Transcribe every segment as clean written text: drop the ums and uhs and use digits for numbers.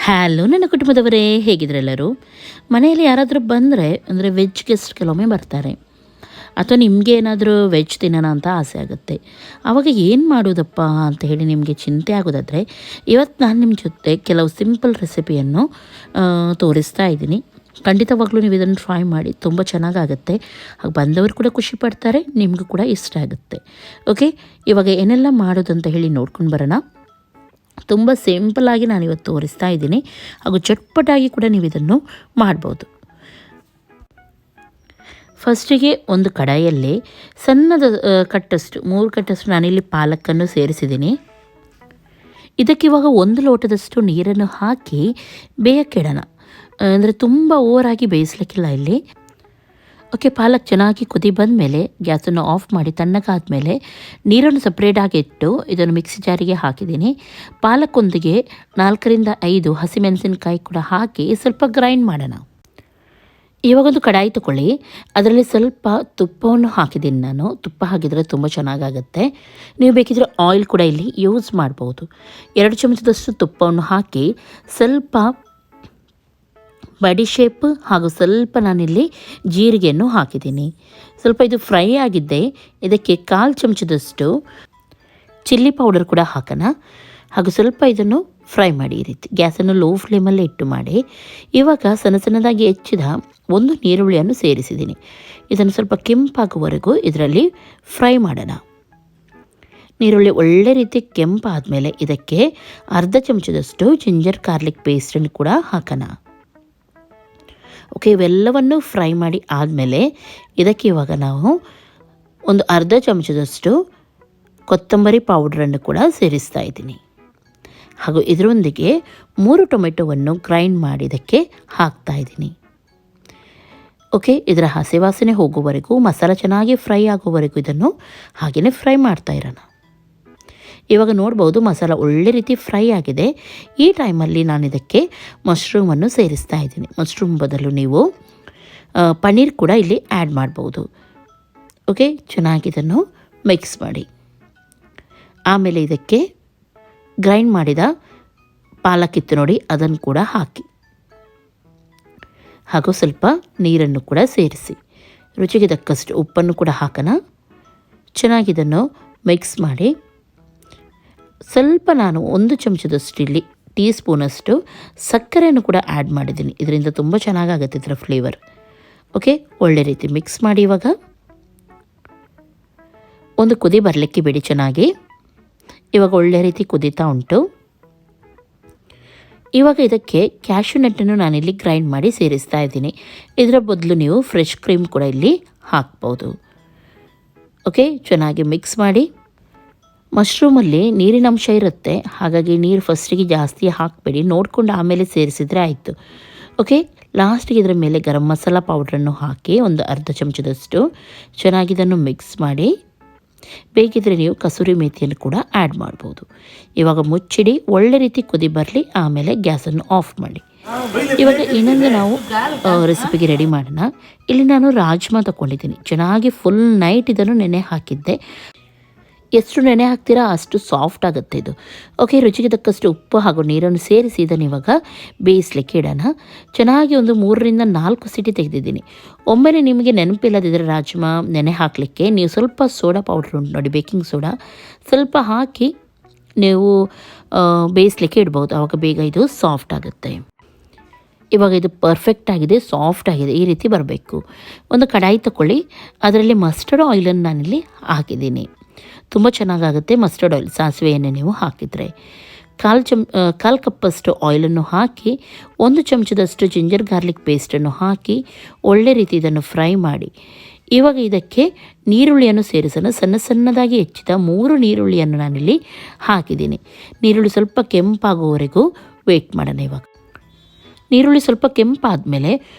Hello ನನ್ನ ಕುಟುಂಬದವರೇ, ಹೇಗಿದ್ರೆಲ್ಲರೂ? ಮನೆಯಲ್ಲಿ ಯಾರಾದರೂ ಬಂದರೆ ಅಂದರೆ ವೆಜ್ ಗೆಸ್ಟ್ ಕೆಲವೊಮ್ಮೆ ಬರ್ತಾರೆ, ಅಥವಾ ನಿಮಗೆ ಏನಾದರೂ ವೆಜ್ ತಿನ್ನೋಣ ಅಂತ ಆಸೆ ಆಗುತ್ತೆ. ಆವಾಗ ಏನು ಮಾಡೋದಪ್ಪ ಅಂತ ಹೇಳಿ ನಿಮಗೆ ಚಿಂತೆ ಆಗೋದಾದರೆ, ಇವತ್ತು ನಾನು ನಿಮ್ಮ ಜೊತೆ ಕೆಲವು ಸಿಂಪಲ್ ರೆಸಿಪಿಯನ್ನು ತೋರಿಸ್ತಾ ಇದ್ದೀನಿ. ಖಂಡಿತವಾಗ್ಲೂ ನೀವು ಇದನ್ನು ಟ್ರೈ ಮಾಡಿ, ತುಂಬ ಚೆನ್ನಾಗಾಗುತ್ತೆ. ಹಾಗೆ ಬಂದವರು ಕೂಡ ಖುಷಿ ಪಡ್ತಾರೆ, ನಿಮಗೂ ಕೂಡ ಇಷ್ಟ ಆಗುತ್ತೆ. ಓಕೆ, ಇವಾಗ ಏನೆಲ್ಲ ಮಾಡೋದಂತ ಹೇಳಿ ನೋಡ್ಕೊಂಡು ಬರೋಣ. ತುಂಬ ಸಿಂಪಲ್ಲಾಗಿ ನಾನಿವತ್ತು ತೋರಿಸ್ತಾ ಇದ್ದೀನಿ, ಹಾಗೂ ಚಟ್ಪಟಾಗಿ ಕೂಡ ನೀವು ಇದನ್ನು ಮಾಡ್ಬೋದು. ಫಸ್ಟಿಗೆ ಒಂದು ಕಡಾಯಲ್ಲಿ ಸಣ್ಣದ ಕಟ್ಟಷ್ಟು 3 ಕಟ್ಟಷ್ಟು ನಾನಿಲ್ಲಿ ಪಾಲಕನ್ನು ಸೇರಿಸಿದ್ದೀನಿ. ಇದಕ್ಕೆ ಇವಾಗ 1 ಲೋಟದಷ್ಟು ನೀರನ್ನು ಹಾಕಿ ಬೇಯಕ್ಕಿಡೋಣ. ಅಂದರೆ ತುಂಬ ಓವರಾಗಿ ಬೇಯಿಸ್ಲಿಕ್ಕಿಲ್ಲ ಇಲ್ಲಿ. ಓಕೆ, ಪಾಲಕ್ ಚೆನ್ನಾಗಿ ಕುದಿ ಬಂದ ಮೇಲೆ ಗ್ಯಾಸನ್ನು ಆಫ್ ಮಾಡಿ ತಣ್ಣಗಾದ್ಮೇಲೆ ನೀರನ್ನು ಸಪ್ರೇಟಾಗಿ ಇಟ್ಟು ಇದನ್ನು ಮಿಕ್ಸಿ ಜಾರಿಗೆ ಹಾಕಿದ್ದೀನಿ. ಪಾಲಕ್ಕೊಂದಿಗೆ 4 ರಿಂದ 5 ಹಸಿಮೆಣಸಿನಕಾಯಿ ಕೂಡ ಹಾಕಿ ಸ್ವಲ್ಪ ಗ್ರೈಂಡ್ ಮಾಡೋಣ. ಇವಾಗೊಂದು ಕಡಾಯಿ ತಗೊಳ್ಳಿ, ಅದರಲ್ಲಿ ಸ್ವಲ್ಪ ತುಪ್ಪವನ್ನು ಹಾಕಿದ್ದೀನಿ ನಾನು. ತುಪ್ಪ ಹಾಕಿದರೆ ತುಂಬ ಚೆನ್ನಾಗಾಗುತ್ತೆ. ನೀವು ಬೇಕಿದ್ರೆ ಆಯಿಲ್ ಕೂಡ ಇಲ್ಲಿ ಯೂಸ್ ಮಾಡ್ಬೋದು. 2 ಚಮಚದಷ್ಟು ತುಪ್ಪವನ್ನು ಹಾಕಿ ಸ್ವಲ್ಪ ಬಡಿಶೇಪ್ ಹಾಗೂ ಸ್ವಲ್ಪ ನಾನಿಲ್ಲಿ ಜೀರಿಗೆಯನ್ನು ಹಾಕಿದ್ದೀನಿ. ಸ್ವಲ್ಪ ಇದು ಫ್ರೈ ಆಗಿದ್ದೆ. ಇದಕ್ಕೆ 1/4 ಚಮಚದಷ್ಟು ಚಿಲ್ಲಿ ಪೌಡರ್ ಕೂಡ ಹಾಕೋಣ. ಹಾಗೂ ಸ್ವಲ್ಪ ಇದನ್ನು ಫ್ರೈ ಮಾಡಿ. ಈ ರೀತಿ ಗ್ಯಾಸನ್ನು ಲೋ ಫ್ಲೇಮಲ್ಲೇ ಇಟ್ಟು ಮಾಡಿ. ಇವಾಗ ಸಣ್ಣದಾಗಿ ಹೆಚ್ಚಿದ 1 ಈರುಳ್ಳಿಯನ್ನು ಸೇರಿಸಿದ್ದೀನಿ. ಇದನ್ನು ಸ್ವಲ್ಪ ಕೆಂಪಾಗುವವರೆಗೂ ಇದರಲ್ಲಿ ಫ್ರೈ ಮಾಡೋಣ. ಈರುಳ್ಳಿ ಒಳ್ಳೆ ರೀತಿ ಕೆಂಪಾದಮೇಲೆ ಇದಕ್ಕೆ 1/2 ಚಮಚದಷ್ಟು ಜಿಂಜರ್ ಗಾರ್ಲಿಕ್ ಪೇಸ್ಟನ್ನು ಕೂಡ ಹಾಕೋಣ. ಓಕೆ, ಇವೆಲ್ಲವನ್ನು ಫ್ರೈ ಮಾಡಿ ಆದಮೇಲೆ ಇದಕ್ಕೆ ಇವಾಗ ನಾವು ಒಂದು 1/2 ಚಮಚದಷ್ಟು ಕೊತ್ತಂಬರಿ ಪೌಡ್ರನ್ನು ಕೂಡ ಸೇರಿಸ್ತಾ ಇದ್ದೀನಿ. ಹಾಗೂ ಇದರೊಂದಿಗೆ 3 ಟೊಮೆಟೊವನ್ನು ಗ್ರೈಂಡ್ ಮಾಡಿ ಇದಕ್ಕೆ ಹಾಕ್ತಾ ಇದ್ದೀನಿ. ಓಕೆ, ಇದರ ಹಸಿ ವಾಸನೆ ಹೋಗುವವರೆಗೂ, ಮಸಾಲ ಚೆನ್ನಾಗಿ ಫ್ರೈ ಆಗುವವರೆಗೂ ಇದನ್ನು ಹಾಗೆಯೇ ಫ್ರೈ ಮಾಡ್ತಾ ಇರೋಣ. ಇವಾಗ ನೋಡ್ಬೋದು ಮಸಾಲ ಒಳ್ಳೆ ರೀತಿ ಫ್ರೈ ಆಗಿದೆ. ಈ ಟೈಮಲ್ಲಿ ನಾನು ಇದಕ್ಕೆ ಮಶ್ರೂಮನ್ನು ಸೇರಿಸ್ತಾ ಇದ್ದೀನಿ. ಮಶ್ರೂಮ್ ಬದಲು ನೀವು ಪನ್ನೀರ್ ಕೂಡ ಇಲ್ಲಿ ಆ್ಯಡ್ ಮಾಡ್ಬೋದು. ಓಕೆ, ಚೆನ್ನಾಗಿ ಇದನ್ನು ಮಿಕ್ಸ್ ಮಾಡಿ. ಆಮೇಲೆ ಇದಕ್ಕೆ ಗ್ರೈಂಡ್ ಮಾಡಿದ ಪಾಲಕ್ ಇತ್ತು ನೋಡಿ, ಅದನ್ನು ಕೂಡ ಹಾಕಿ. ಹಾಗೂ ಸ್ವಲ್ಪ ನೀರನ್ನು ಕೂಡ ಸೇರಿಸಿ, ರುಚಿಗೆ ತಕ್ಕಷ್ಟು ಉಪ್ಪನ್ನು ಕೂಡ ಹಾಕೋಣ. ಚೆನ್ನಾಗಿದನ್ನು ಮಿಕ್ಸ್ ಮಾಡಿ. ಸ್ವಲ್ಪ ನಾನು 1 ಚಮಚದಷ್ಟು ಇಲ್ಲಿ ಟೀ ಸ್ಪೂನಷ್ಟು ಸಕ್ಕರೆಯನ್ನು ಕೂಡ ಆ್ಯಡ್ ಮಾಡಿದ್ದೀನಿ. ಇದರಿಂದ ತುಂಬ ಚೆನ್ನಾಗಾಗುತ್ತೆ ಇದರ ಫ್ಲೇವರ್. ಓಕೆ, ಒಳ್ಳೆ ರೀತಿ ಮಿಕ್ಸ್ ಮಾಡಿ. ಇವಾಗ ಒಂದು ಕುದಿ ಬರಲಿಕ್ಕೆ ಬಿಡಿ ಚೆನ್ನಾಗಿ. ಇವಾಗ ಒಳ್ಳೆ ರೀತಿ ಕುದೀತಾ ಉಂಟು. ಇವಾಗ ಇದಕ್ಕೆ ಕ್ಯಾಶ್ಯೂ ನಟ್ಟನ್ನು ನಾನಿಲ್ಲಿ ಗ್ರೈಂಡ್ ಮಾಡಿ ಸೇರಿಸ್ತಾ ಇದ್ದೀನಿ. ಇದರ ಬದಲು ನೀವು ಫ್ರೆಶ್ ಕ್ರೀಮ್ ಕೂಡ ಇಲ್ಲಿ ಹಾಕ್ಬೋದು. ಓಕೆ, ಚೆನ್ನಾಗಿ ಮಿಕ್ಸ್ ಮಾಡಿ. ಮಶ್ರೂಮಲ್ಲಿ ನೀರಿನ ಅಂಶ ಇರುತ್ತೆ, ಹಾಗಾಗಿ ನೀರು ಫಸ್ಟಿಗೆ ಜಾಸ್ತಿ ಹಾಕಬೇಡಿ, ನೋಡಿಕೊಂಡು ಆಮೇಲೆ ಸೇರಿಸಿದರೆ ಆಯಿತು. ಓಕೆ, ಲಾಸ್ಟಿಗೆ ಇದರ ಮೇಲೆ ಗರಂ ಮಸಾಲ ಪೌಡ್ರನ್ನು ಹಾಕಿ ಒಂದು 1/2 ಚಮಚದಷ್ಟು ಚೆನ್ನಾಗಿ ಇದನ್ನು ಮಿಕ್ಸ್ ಮಾಡಿ. ಬೇಕಿದ್ರೆ ನೀವು ಕಸೂರಿ ಮೇಥಿಯನ್ನು ಕೂಡ ಆ್ಯಡ್ ಮಾಡ್ಬೋದು. ಇವಾಗ ಮುಚ್ಚಿಡಿ, ಒಳ್ಳೆ ರೀತಿ ಕುದಿ ಬರಲಿ, ಆಮೇಲೆ ಗ್ಯಾಸನ್ನು ಆಫ್ ಮಾಡಿ. ಇವಾಗ ಇನ್ನೊಂದು ನಾವು ರೆಸಿಪಿಗೆ ರೆಡಿ ಮಾಡೋಣ. ಇಲ್ಲಿ ನಾನು ರಾಜ್ಮಾ ತಗೊಂಡಿದ್ದೀನಿ. ಚೆನ್ನಾಗಿ ಫುಲ್ ನೈಟ್ ಇದನ್ನು ನೆನೆ ಹಾಕಿದ್ದೆ. ಎಷ್ಟು ನೆನೆ ಹಾಕ್ತೀರಾ ಅಷ್ಟು ಸಾಫ್ಟ್ ಆಗುತ್ತೆ ಇದು. ಓಕೆ, ರುಚಿಗೆ ತಕ್ಕಷ್ಟು ಉಪ್ಪು ಹಾಗೂ ನೀರನ್ನು ಸೇರಿಸಿ ಇದನ್ನು ಇವಾಗ ಬೇಯಿಸ್ಲಿಕ್ಕೆ ಇಡೋಣ. ಚೆನ್ನಾಗಿ ಒಂದು 3 ರಿಂದ 4 ಸಿಟಿ ತೆಗೆದಿದ್ದೀನಿ. ಒಮ್ಮೆಲೆ ನಿಮಗೆ ನೆನಪಿಲ್ಲದಿದ್ದರೆ ರಾಜ್ಮಾ ನೆನೆ ಹಾಕಲಿಕ್ಕೆ ನೀವು ಸ್ವಲ್ಪ ಸೋಡಾ ಪೌಡ್ರ್ ಉಂಟು ನೋಡಿ, ಬೇಕಿಂಗ್ ಸೋಡಾ ಸ್ವಲ್ಪ ಹಾಕಿ ನೀವು ಬೇಯಿಸ್ಲಿಕ್ಕೆ ಇಡ್ಬೋದು. ಆವಾಗ ಬೇಗ ಇದು ಸಾಫ್ಟ್ ಆಗುತ್ತೆ. ಇವಾಗ ಇದು ಪರ್ಫೆಕ್ಟ್ ಆಗಿದೆ, ಸಾಫ್ಟ್ ಆಗಿದೆ, ಈ ರೀತಿ ಬರಬೇಕು. ಒಂದು ಕಡಾಯಿ ತಗೊಳ್ಳಿ, ಅದರಲ್ಲಿ ಮಸ್ಟರ್ಡ್ ಆಯಿಲನ್ನು ನಾನಿಲ್ಲಿ ಹಾಕಿದ್ದೀನಿ. ತುಂಬ ಚೆನ್ನಾಗಾಗುತ್ತೆ ಮಸ್ಟರ್ಡ್ ಆಯಿಲ್, ಸಾಸಿವೆ ಎಣ್ಣೆ ನೀವು ಹಾಕಿದರೆ. 1/4 ಕಪ್ಪಷ್ಟು ಆಯಿಲನ್ನು ಹಾಕಿ 1 ಚಮಚದಷ್ಟು ಜಿಂಜರ್ ಗಾರ್ಲಿಕ್ ಪೇಸ್ಟನ್ನು ಹಾಕಿ ಒಳ್ಳೆ ರೀತಿ ಇದನ್ನು ಫ್ರೈ ಮಾಡಿ. ಇವಾಗ ಇದಕ್ಕೆ ನೀರುಳ್ಳಿಯನ್ನು ಸೇರಿಸೋಣ. ಸಣ್ಣದಾಗಿ ಹೆಚ್ಚಿದ 3 ಈರುಳ್ಳಿಯನ್ನು ನಾನಿಲ್ಲಿ ಹಾಕಿದ್ದೀನಿ. ಈರುಳ್ಳಿ ಸ್ವಲ್ಪ ಕೆಂಪಾಗುವವರೆಗೂ ವೆಯ್ಟ್ ಮಾಡೋಣ. ಇವಾಗ ಈರುಳ್ಳಿ ಸ್ವಲ್ಪ ಕೆಂಪಾದಮೇಲೆ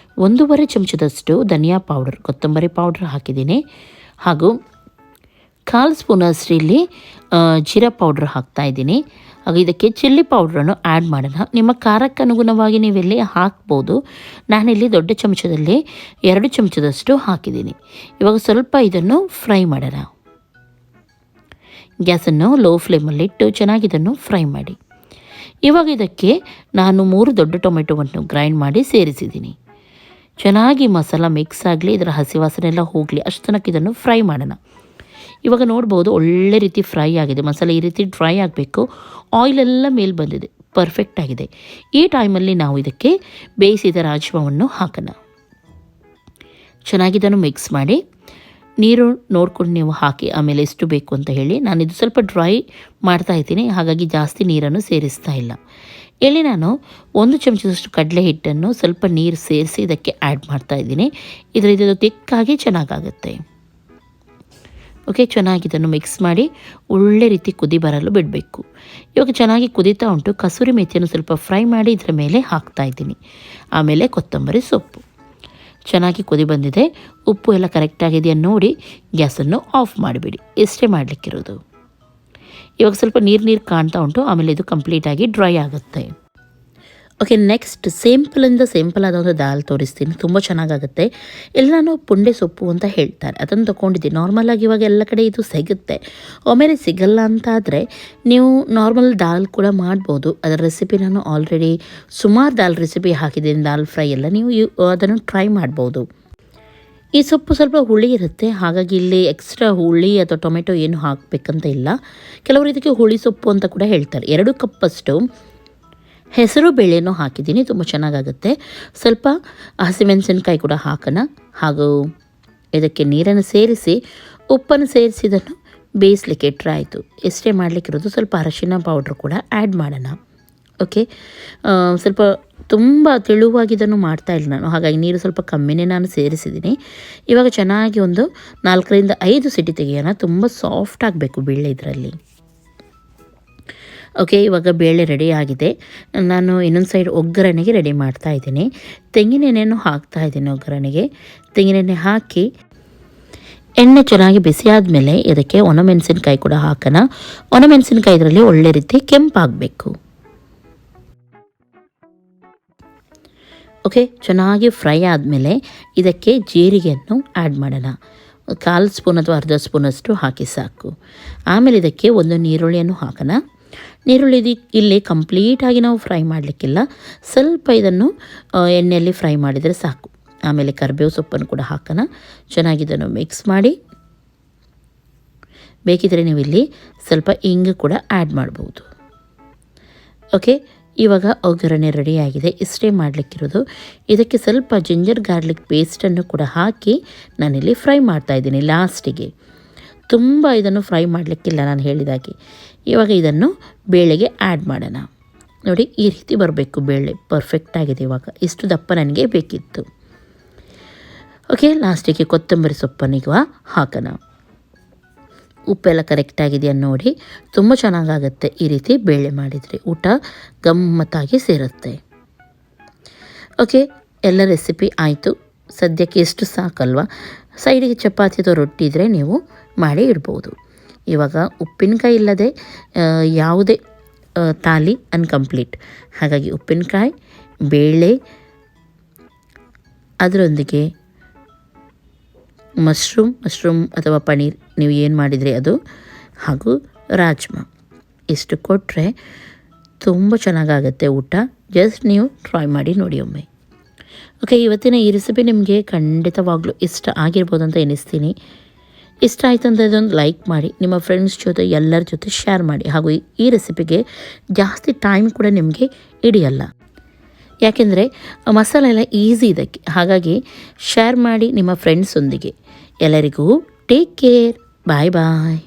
1.5 ಚಮಚದಷ್ಟು ಧನಿಯಾ ಪೌಡರ್, ಕೊತ್ತಂಬರಿ ಪೌಡ್ರ್ ಹಾಕಿದ್ದೀನಿ. ಹಾಗೂ 1/4 ಸ್ಪೂನಷ್ಟು ಇಲ್ಲಿ ಜೀರಾ ಪೌಡ್ರ್ ಹಾಕ್ತಾಯಿದ್ದೀನಿ. ಹಾಗೂ ಇದಕ್ಕೆ ಚಿಲ್ಲಿ ಪೌಡ್ರನ್ನು ಆ್ಯಡ್ ಮಾಡೋಣ. ನಿಮ್ಮ ಖಾರಕ್ಕೆ ಅನುಗುಣವಾಗಿ ನೀವೆಲ್ಲಿ ಹಾಕ್ಬೋದು. ನಾನಿಲ್ಲಿ ದೊಡ್ಡ ಚಮಚದಲ್ಲಿ 2 ಚಮಚದಷ್ಟು ಹಾಕಿದ್ದೀನಿ. ಇವಾಗ ಸ್ವಲ್ಪ ಇದನ್ನು ಫ್ರೈ ಮಾಡೋಣ. ಗ್ಯಾಸನ್ನು ಲೋ ಫ್ಲೇಮಲ್ಲಿಟ್ಟು ಚೆನ್ನಾಗಿ ಇದನ್ನು ಫ್ರೈ ಮಾಡಿ. ಇವಾಗ ಇದಕ್ಕೆ ನಾನು 3 ದೊಡ್ಡ ಟೊಮೆಟೊವನ್ನು ಗ್ರೈಂಡ್ ಮಾಡಿ ಸೇರಿಸಿದ್ದೀನಿ. ಚೆನ್ನಾಗಿ ಮಸಾಲ ಮಿಕ್ಸ್ ಆಗಲಿ, ಇದರ ಹಸಿ ವಾಸನೆ ಎಲ್ಲ ಹೋಗಲಿ, ಅಷ್ಟು ತನಕ ಇದನ್ನು ಫ್ರೈ ಮಾಡೋಣ. ಇವಾಗ ನೋಡ್ಬೋದು ಒಳ್ಳೆ ರೀತಿ ಫ್ರೈ ಆಗಿದೆ. ಮಸಾಲೆ ಈ ರೀತಿ ಡ್ರೈ ಆಗಬೇಕು, ಆಯಿಲೆಲ್ಲ ಮೇಲೆ ಬಂದಿದೆ, ಪರ್ಫೆಕ್ಟ್ ಆಗಿದೆ. ಈ ಟೈಮಲ್ಲಿ ನಾವು ಇದಕ್ಕೆ ಬೇಯಿಸಿದ ರಾಜ್ಮಾವನ್ನು ಹಾಕೋಣ. ಚೆನ್ನಾಗಿ ಇದನ್ನು ಮಿಕ್ಸ್ ಮಾಡಿ, ನೀರು ನೋಡ್ಕೊಂಡು ನೀವು ಹಾಕಿ ಆಮೇಲೆ ಎಷ್ಟು ಬೇಕು ಅಂತ ಹೇಳಿ. ನಾನಿದು ಸ್ವಲ್ಪ ಡ್ರೈ ಮಾಡ್ತಾ ಇದ್ದೀನಿ, ಹಾಗಾಗಿ ಜಾಸ್ತಿ ನೀರನ್ನು ಸೇರಿಸ್ತಾ ಇಲ್ಲ. ಇಲ್ಲಿ ನಾನು 1 ಚಮಚದಷ್ಟು ಕಡಲೆ ಹಿಟ್ಟನ್ನು ಸ್ವಲ್ಪ ನೀರು ಸೇರಿಸಿ ಇದಕ್ಕೆ ಆ್ಯಡ್ ಮಾಡ್ತಾ ಇದ್ದೀನಿ. ಇದರಿಂದ ತಿಕ್ಕಾಗಿ ಚೆನ್ನಾಗಾಗುತ್ತೆ. ಓಕೆ, ಚೆನ್ನಾಗಿ ಇದನ್ನು ಮಿಕ್ಸ್ ಮಾಡಿ ಒಳ್ಳೆ ರೀತಿ ಕುದಿ ಬರಲು ಬಿಡಬೇಕು. ಇವಾಗ ಚೆನ್ನಾಗಿ ಕುದೀತಾ ಉಂಟು. ಕಸೂರಿ ಮೆಥಿಯನ್ನು ಸ್ವಲ್ಪ ಫ್ರೈ ಮಾಡಿ ಇದರ ಮೇಲೆ ಹಾಕ್ತಾ ಇದ್ದೀನಿ. ಆಮೇಲೆ ಕೊತ್ತಂಬರಿ ಸೊಪ್ಪು. ಚೆನ್ನಾಗಿ ಕುದಿ ಬಂದಿದೆ. ಉಪ್ಪು ಎಲ್ಲ ಕರೆಕ್ಟಾಗಿದೆಯಾ ನೋಡಿ ಗ್ಯಾಸನ್ನು ಆಫ್ ಮಾಡಿಬಿಡಿ. ಇಷ್ಟೇ ಮಾಡಲಿಕ್ಕಿರೋದು. ಇವಾಗ ಸ್ವಲ್ಪ ನೀರು ಕಾಣ್ತಾ ಉಂಟು. ಆಮೇಲೆ ಇದು ಕಂಪ್ಲೀಟಾಗಿ ಡ್ರೈ ಆಗುತ್ತೆ. ಓಕೆ, ನೆಕ್ಸ್ಟ್ ಸಿಂಪಲ್ ಆದ ಒಂದು ದಾಲ್ ತೋರಿಸ್ತೀನಿ. ತುಂಬ ಚೆನ್ನಾಗಾಗುತ್ತೆ. ಇಲ್ಲಿ ನಾನು ಪುಂಡೆ ಸೊಪ್ಪು ಅಂತ ಹೇಳ್ತಾರೆ, ಅದನ್ನು ತೊಗೊಂಡಿದ್ದೀನಿ. ನಾರ್ಮಲಾಗಿ ಇವಾಗ ಎಲ್ಲ ಕಡೆ ಇದು ಸಿಗುತ್ತೆ. ಆಮೇಲೆ ಸಿಗಲ್ಲ ಅಂತ ಆದರೆ ನೀವು ನಾರ್ಮಲ್ ದಾಲ್ ಕೂಡ ಮಾಡ್ಬೋದು. ಅದರ ರೆಸಿಪಿ ನಾನು ಆಲ್ರೆಡಿ ಸುಮಾರು ದಾಲ್ ರೆಸಿಪಿ ಹಾಕಿದ್ದೀನಿ, ದಾಲ್ ಫ್ರೈ ಎಲ್ಲ. ನೀವು ಅದನ್ನು ಟ್ರೈ ಮಾಡ್ಬೋದು. ಈ ಸೊಪ್ಪು ಸ್ವಲ್ಪ ಹುಳಿ ಇರುತ್ತೆ, ಹಾಗಾಗಿ ಇಲ್ಲಿ ಎಕ್ಸ್ಟ್ರಾ ಹುಳಿ ಅಥವಾ ಟೊಮೆಟೊ ಏನು ಹಾಕಬೇಕಂತ ಇಲ್ಲ. ಕೆಲವರು ಇದಕ್ಕೆ ಹುಳಿ ಸೊಪ್ಪು ಅಂತ ಕೂಡ ಹೇಳ್ತಾರೆ. 2 ಕಪ್ಪಷ್ಟು ಹೆಸರು ಬೇಳೆನೂ ಹಾಕಿದ್ದೀನಿ, ತುಂಬ ಚೆನ್ನಾಗಾಗುತ್ತೆ. ಸ್ವಲ್ಪ ಹಸಿಮೆಣಸಿನ್ಕಾಯಿ ಕೂಡ ಹಾಕೋಣ. ಹಾಗೂ ಇದಕ್ಕೆ ನೀರನ್ನು ಸೇರಿಸಿ ಉಪ್ಪನ್ನು ಸೇರಿಸಿದನ್ನು ಬೇಯಿಸಲಿಕ್ಕೆ ಇಟ್ಟರೆ ಆಯಿತು. ಎಷ್ಟೇ ಮಾಡಲಿಕ್ಕಿರೋದು. ಸ್ವಲ್ಪ ಅರಶಿನ ಪೌಡ್ರ್ ಕೂಡ ಆ್ಯಡ್ ಮಾಡೋಣ. ಓಕೆ, ಸ್ವಲ್ಪ ತುಂಬ ತೆಳುವಾಗಿ ಇದನ್ನು ಮಾಡ್ತಾಯಿಲ್ಲ ನಾನು, ಹಾಗಾಗಿ ನೀರು ಸ್ವಲ್ಪ ಕಮ್ಮಿನೇ ನಾನು ಸೇರಿಸಿದ್ದೀನಿ. ಇವಾಗ ಚೆನ್ನಾಗಿ ಒಂದು 4ರಿಂದ 5 ಸಿಟಿ ತೆಗೆಯೋಣ. ತುಂಬ ಸಾಫ್ಟ್ ಆಗಬೇಕು ಬೇಳೆ ಇದರಲ್ಲಿ. ಓಕೆ, ಇವಾಗ ಬೇಳೆ ರೆಡಿ ಆಗಿದೆ. ನಾನು ಇನ್ನೊಂದು ಸೈಡ್ ಒಗ್ಗರಣೆಗೆ ರೆಡಿ ಮಾಡ್ತಾ ಇದ್ದೀನಿ. ತೆಂಗಿನೆಣ್ಣೆಯನ್ನು ಹಾಕ್ತಾ ಇದ್ದೀನಿ ಒಗ್ಗರಣೆಗೆ. ತೆಂಗಿನೆಣ್ಣೆ ಹಾಕಿ ಎಣ್ಣೆ ಚೆನ್ನಾಗಿ ಬಿಸಿ ಆದಮೇಲೆ ಇದಕ್ಕೆ ಒಣಮೆಣಸಿನ್ಕಾಯಿ ಕೂಡ ಹಾಕೋಣ. ಒಣಮೆಣಸಿನ್ಕಾಯಿ ಇದರಲ್ಲಿ ಒಳ್ಳೆ ರೀತಿ ಕೆಂಪಾಗಬೇಕು. ಓಕೆ, ಚೆನ್ನಾಗಿ ಫ್ರೈ ಆದಮೇಲೆ ಇದಕ್ಕೆ ಜೀರಿಗೆಯನ್ನು ಆ್ಯಡ್ ಮಾಡೋಣ. 1/4 ಸ್ಪೂನ್ ಅಥವಾ ಅರ್ಧ ಸ್ಪೂನಷ್ಟು ಹಾಕಿ ಸಾಕು. ಆಮೇಲೆ ಇದಕ್ಕೆ ಒಂದು ನೀರುಳ್ಳಿಯನ್ನು ಹಾಕೋಣ. ನೀರುಳ್ಳಿ ಇಲ್ಲಿ ಕಂಪ್ಲೀಟಾಗಿ ನಾವು ಫ್ರೈ ಮಾಡಲಿಕ್ಕಿಲ್ಲ, ಸ್ವಲ್ಪ ಇದನ್ನು ಎಣ್ಣೆಯಲ್ಲಿ ಫ್ರೈ ಮಾಡಿದರೆ ಸಾಕು. ಆಮೇಲೆ ಕರಿಬೇವು ಸೊಪ್ಪನ್ನು ಕೂಡ ಹಾಕೋಣ. ಚೆನ್ನಾಗಿ ಇದನ್ನು ಮಿಕ್ಸ್ ಮಾಡಿ, ಬೇಕಿದ್ದರೆ ನೀವು ಇಲ್ಲಿ ಸ್ವಲ್ಪ ಇಂಗು ಕೂಡ ಆ್ಯಡ್ ಮಾಡ್ಬೋದು. ಓಕೆ, ಇವಾಗ ಒಗ್ಗರಣೆ ರೆಡಿಯಾಗಿದೆ. ಇಷ್ಟೇ ಮಾಡಲಿಕ್ಕಿರೋದು. ಇದಕ್ಕೆ ಸ್ವಲ್ಪ ಜಿಂಜರ್ ಗಾರ್ಲಿಕ್ ಪೇಸ್ಟನ್ನು ಕೂಡ ಹಾಕಿ ನಾನಿಲ್ಲಿ ಫ್ರೈ ಮಾಡ್ತಾಯಿದ್ದೀನಿ ಲಾಸ್ಟಿಗೆ. ತುಂಬ ಇದನ್ನು ಫ್ರೈ ಮಾಡಲಿಕ್ಕಿಲ್ಲ ನಾನು ಹೇಳಿದಾಗೆ. ಇವಾಗ ಇದನ್ನು ಬೇಳೆಗೆ ಆ್ಯಡ್ ಮಾಡೋಣ. ನೋಡಿ, ಈ ರೀತಿ ಬರಬೇಕು ಬೇಳೆ, ಪರ್ಫೆಕ್ಟಾಗಿದೆ. ಇವಾಗ ಇಷ್ಟು ದಪ್ಪ ನನಗೆ ಬೇಕಿತ್ತು. ಓಕೆ, ಲಾಸ್ಟಿಗೆ ಕೊತ್ತಂಬರಿ ಸೊಪ್ಪನ್ನು ಹಾಕೋಣ. ಉಪ್ಪೆಲ್ಲ ಕರೆಕ್ಟಾಗಿದೆಯಾ ನೋಡಿ. ತುಂಬ ಚೆನ್ನಾಗಾಗುತ್ತೆ ಈ ರೀತಿ ಬೇಳೆ ಮಾಡಿದರೆ. ಊಟ ಗಮ್ಮತ್ತಾಗಿ ಸೇರುತ್ತೆ. ಓಕೆ, ಎಲ್ಲ ರೆಸಿಪಿ ಆಯಿತು. ಸದ್ಯಕ್ಕೆ ಎಷ್ಟು ಸಾಕಲ್ವಾ. ಸೈಡಿಗೆ ಚಪಾತಿ ಅಥವಾ ರೊಟ್ಟಿ ಇದ್ದರೆ ನೀವು ಮಾಡಿ ಇಡ್ಬೋದು. ಇವಾಗ ಉಪ್ಪಿನಕಾಯಿ ಇಲ್ಲದೆ ಯಾವುದೇ ಥಾಲಿ ಅನ್ಕಂಪ್ಲೀಟ್. ಹಾಗಾಗಿ ಉಪ್ಪಿನಕಾಯಿ, ಬೇಳೆ, ಅದರೊಂದಿಗೆ ಮಶ್ರೂಮ್ ಅಥವಾ ಪನ್ನೀರ್ ನೀವು ಏನು ಮಾಡಿದರೆ ಅದು, ಹಾಗೂ ರಾಜ್ಮಾ, ಇಷ್ಟು ಕೊಟ್ಟರೆ ತುಂಬ ಚೆನ್ನಾಗಾಗುತ್ತೆ ಊಟ. ಜಸ್ಟ್ ನೀವು ಟ್ರೈ ಮಾಡಿ ನೋಡಿ ಒಮ್ಮೆ. ಓಕೆ, ಇವತ್ತಿನ ಈ ರೆಸಿಪಿ ನಿಮಗೆ ಖಂಡಿತವಾಗ್ಲೂ ಇಷ್ಟ ಆಗಿರ್ಬೋದು ಅಂತ ಎನಿಸ್ತೀನಿ. ಇಷ್ಟ ಆಯಿತು ಅಂತ ಇದೊಂದು ಲೈಕ್ ಮಾಡಿ, ನಿಮ್ಮ ಫ್ರೆಂಡ್ಸ್ ಜೊತೆ ಎಲ್ಲರ ಜೊತೆ ಶೇರ್ ಮಾಡಿ. ಹಾಗೂ ಈ ರೆಸಿಪಿಗೆ ಜಾಸ್ತಿ ಟೈಮ್ ಕೂಡ ನಿಮಗೆ ಹಿಡಿಯಲ್ಲ, ಯಾಕೆಂದರೆ ಮಸಾಲೆ ಎಲ್ಲ ಈಸಿ ಇದಕ್ಕೆ. ಹಾಗಾಗಿ ಶೇರ್ ಮಾಡಿ ನಿಮ್ಮ ಫ್ರೆಂಡ್ಸೊಂದಿಗೆ. ಎಲ್ಲರಿಗೂ ಟೇಕ್ ಕೇರ್. ಬಾಯ್ ಬಾಯ್.